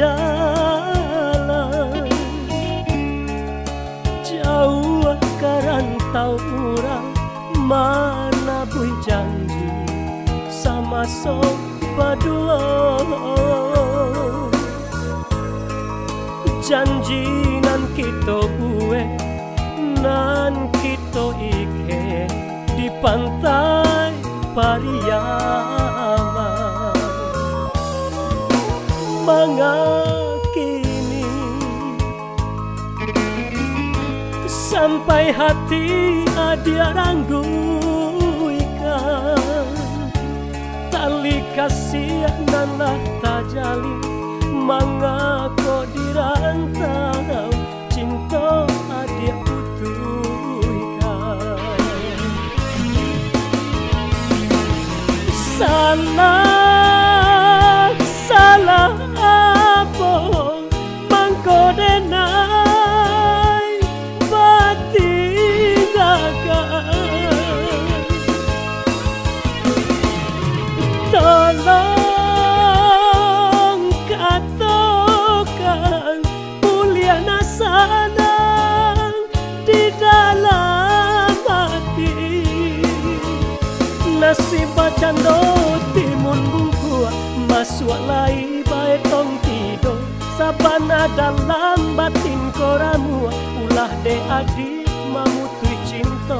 jalan jauh ke rantau urang, mana bui janji sama sok berdua. Janji nan kita bue, nan kita ike di pantai Pariaman. Mengakini sampai hati adia rangguikan, tali kasih nalah tajali mangako dirantau, cinta adia putuikan. Salah apa mangkodenai batingakan. Tolong katakan mulia nasanang di dalam hati, nasib bacando timun bungkua masuk lai bae tong tido, sabana dalam batin koramu ulah de adik mamutui cinta.